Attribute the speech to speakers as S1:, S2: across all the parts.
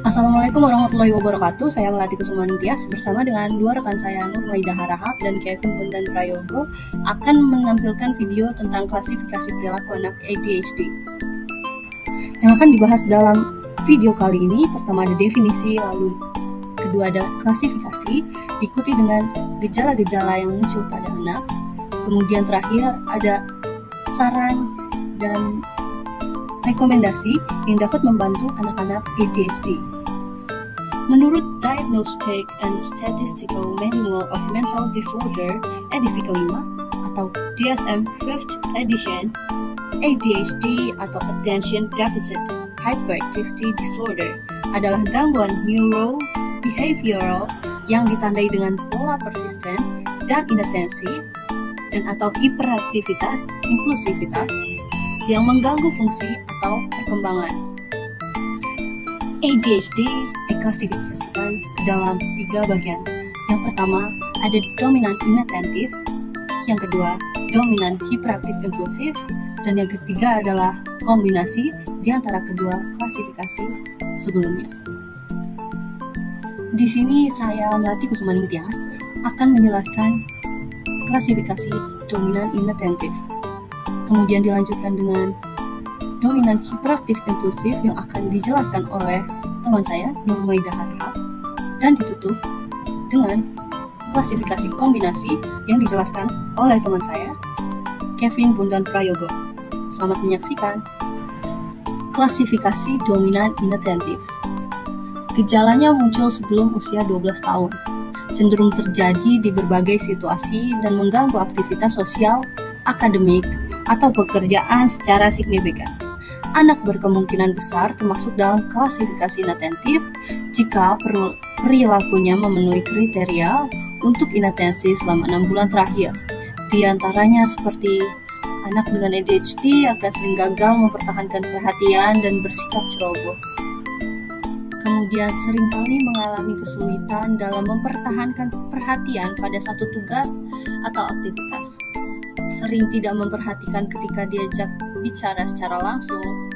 S1: Assalamualaikum warahmatullahi wabarakatuh. Saya Melati Kusuma Ningtyas bersama dengan dua rekan saya Nurmaidah Harahap dan Kevin Bondan Prayogo akan menampilkan video tentang klasifikasi perilaku anak ADHD. Yang akan dibahas dalam video kali ini, pertama ada definisi, lalu kedua ada klasifikasi, diikuti dengan gejala-gejala yang muncul pada anak, kemudian terakhir ada saran dan rekomendasi yang dapat membantu anak-anak ADHD. Menurut Diagnostic and Statistical Manual of Mental Disorder edisi kelima atau DSM 5th edition, ADHD atau Attention Deficit Hyperactivity Disorder adalah gangguan neurobehavioral yang ditandai dengan pola persisten dan inatensi dan atau hiperaktivitas, impulsivitas yang mengganggu fungsi atau perkembangan. ADHD diklasifikasikan ke dalam 3 bagian. Yang pertama ada dominan inattentif, yang kedua dominan hiperaktif impulsif, dan yang ketiga adalah kombinasi di antara kedua klasifikasi sebelumnya. Di sini saya Melati Kusuma Ningtyas akan menjelaskan klasifikasi dominan inattentif. Kemudian dilanjutkan dengan dominan hiperaktif impulsif yang akan dijelaskan oleh teman saya Nurmaidah Harahap dan ditutup dengan klasifikasi kombinasi yang dijelaskan oleh teman saya Kevin Bondan Prayogo. Selamat menyaksikan. Klasifikasi dominan inattentif. Gejalanya muncul sebelum usia 12 tahun. Cenderung terjadi di berbagai situasi dan mengganggu aktivitas sosial, akademik, atau pekerjaan secara signifikan. Anak berkemungkinan besar termasuk dalam klasifikasi inattentif jika perilakunya memenuhi kriteria untuk inatensi selama 6 bulan terakhir. Di antaranya seperti anak dengan ADHD akan sering gagal mempertahankan perhatian dan bersikap ceroboh. Kemudian seringkali mengalami kesulitan dalam mempertahankan perhatian pada satu tugas atau aktivitas. Sering tidak memperhatikan ketika diajak bicara secara langsung,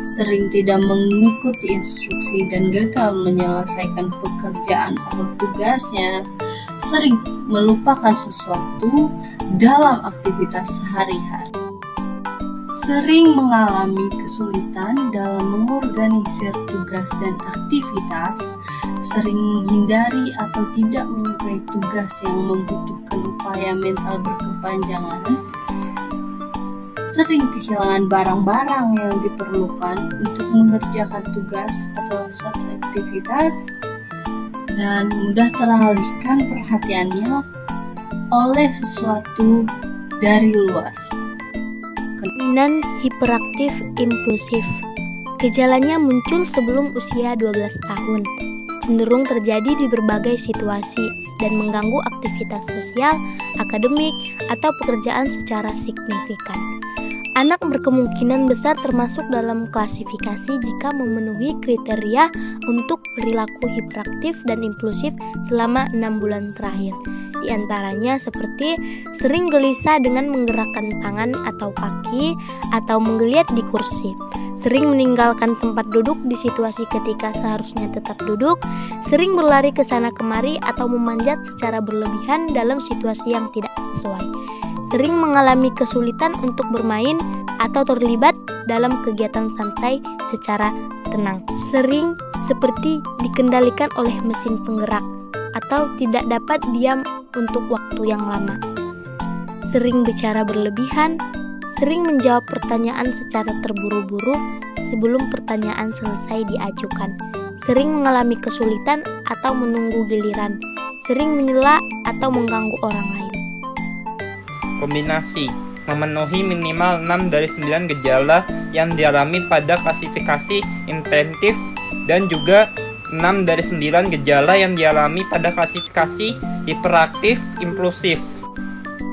S1: sering tidak mengikuti instruksi dan gagal menyelesaikan pekerjaan atau tugasnya, sering melupakan sesuatu dalam aktivitas sehari-hari, sering mengalami kesulitan dalam mengorganisir tugas dan aktivitas, sering menghindari atau tidak menyukai tugas yang membutuhkan upaya mental berkepanjangan, sering kehilangan barang-barang yang diperlukan untuk mengerjakan tugas atau suatu aktivitas, dan mudah teralihkan perhatiannya oleh sesuatu dari luar.
S2: Dominan hiperaktif impulsif. Gejalanya muncul sebelum usia 12 tahun. Cenderung terjadi di berbagai situasi dan mengganggu aktivitas sosial, akademik, atau pekerjaan secara signifikan. Anak berkemungkinan besar termasuk dalam klasifikasi jika memenuhi kriteria untuk perilaku hiperaktif dan impulsif selama 6 bulan terakhir. Di antaranya seperti sering gelisah dengan menggerakkan tangan atau kaki atau menggeliat di kursi, sering meninggalkan tempat duduk di situasi ketika seharusnya tetap duduk, sering berlari ke sana kemari atau memanjat secara berlebihan dalam situasi yang tidak sesuai, sering mengalami kesulitan untuk bermain atau terlibat dalam kegiatan santai secara tenang, sering seperti dikendalikan oleh mesin penggerak atau tidak dapat diam untuk waktu yang lama, sering bicara berlebihan, sering menjawab pertanyaan secara terburu-buru sebelum pertanyaan selesai diajukan, sering mengalami kesulitan atau menunggu giliran, sering menyela atau mengganggu orang lain.
S3: Kombinasi memenuhi minimal 6 dari 9 gejala yang dialami pada klasifikasi inattentif dan juga 6 dari 9 gejala yang dialami pada klasifikasi hiperaktif impulsif.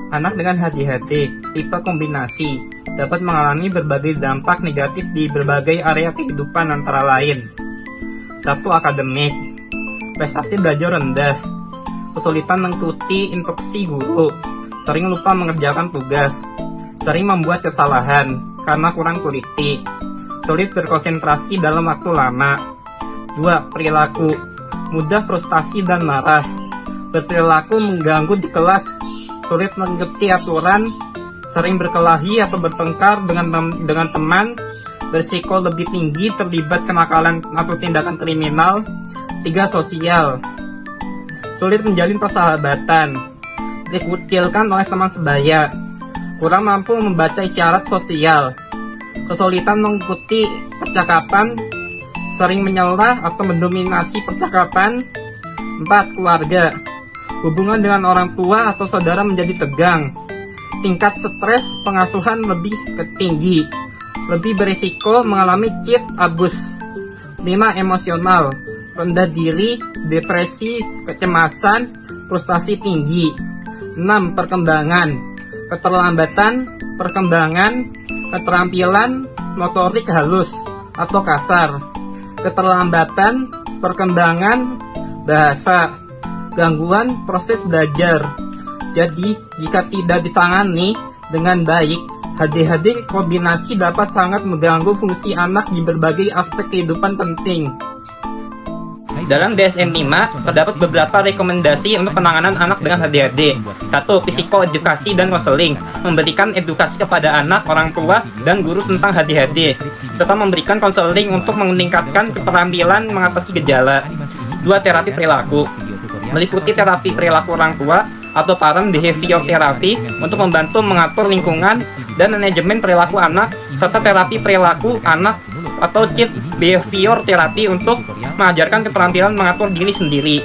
S4: Anak dengan ADHD tipe kombinasi dapat mengalami berbagai dampak negatif di berbagai area kehidupan antara lain. 1. Akademik. Prestasi belajar rendah, kesulitan mengikuti instruksi guru, sering lupa mengerjakan tugas, sering membuat kesalahan karena kurang teliti, sulit berkonsentrasi dalam waktu lama, 2. Perilaku. Mudah frustasi dan marah. Berperilaku mengganggu di kelas, sulit mengerti aturan, sering berkelahi atau bertengkar dengan teman, berisiko lebih tinggi terlibat kenakalan atau tindakan kriminal. 3. Sosial. Sulit menjalin persahabatan, dikucilkan oleh teman sebaya, kurang mampu membaca isyarat sosial, kesulitan mengikuti percakapan, sering menyela atau mendominasi percakapan. 4. Keluarga. Hubungan dengan orang tua atau saudara menjadi tegang, tingkat stres pengasuhan lebih tinggi, lebih berisiko mengalami cheat abuse. 5. Emosional. Rendah diri, depresi, kecemasan, frustasi tinggi. 6. Perkembangan. Keterlambatan perkembangan, keterampilan motorik halus atau kasar, keterlambatan perkembangan bahasa, gangguan proses belajar. Jadi, jika tidak ditangani dengan baik, ADHD kombinasi dapat sangat mengganggu fungsi anak di berbagai aspek kehidupan penting.
S3: Dalam DSM-5 terdapat beberapa rekomendasi untuk penanganan anak dengan ADHD. 1. Psikoedukasi dan konseling. Memberikan edukasi kepada anak, orang tua, dan guru tentang ADHD, serta memberikan konseling untuk meningkatkan keterampilan mengatasi gejala. 2. Terapi perilaku. Meliputi terapi perilaku orang tua atau parent behavior therapy untuk membantu mengatur lingkungan dan manajemen perilaku anak, serta terapi perilaku anak atau child behavior therapy untuk mengajarkan keterampilan mengatur diri sendiri.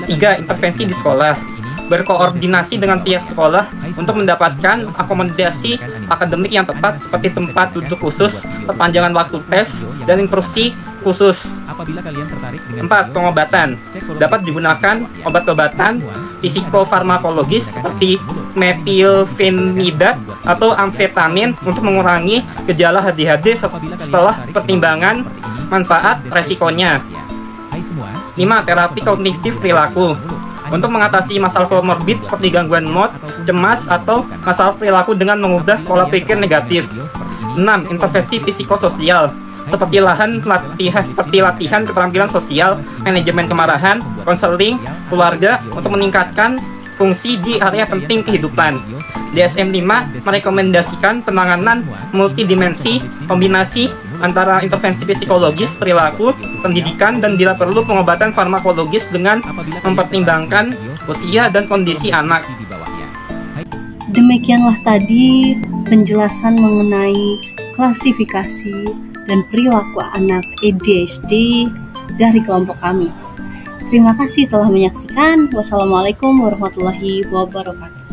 S3: 3. Intervensi di sekolah. Berkoordinasi dengan pihak sekolah untuk mendapatkan akomodasi akademik yang tepat seperti tempat duduk khusus, perpanjangan waktu tes, dan instruksi khusus. 4. Pengobatan. Dapat digunakan obat-obatan psikofarmakologis seperti methylphenidate atau amfetamin untuk mengurangi gejala ADHD setelah pertimbangan manfaat resikonya. 5. Terapi kognitif perilaku. Untuk mengatasi masalah komorbid seperti gangguan mood, cemas, atau masalah perilaku dengan mengubah pola pikir negatif. 6. Intervensi psikososial seperti latihan keterampilan sosial, manajemen kemarahan, konseling keluarga untuk meningkatkan fungsi di area penting kehidupan. DSM-5 merekomendasikan penanganan multidimensi, kombinasi antara intervensi psikologis, perilaku, pendidikan, dan bila perlu pengobatan farmakologis dengan mempertimbangkan usia dan kondisi anak.
S1: Demikianlah tadi penjelasan mengenai klasifikasi dan perilaku anak ADHD dari kelompok kami. Terima kasih telah menyaksikan. Wassalamualaikum warahmatullahi wabarakatuh.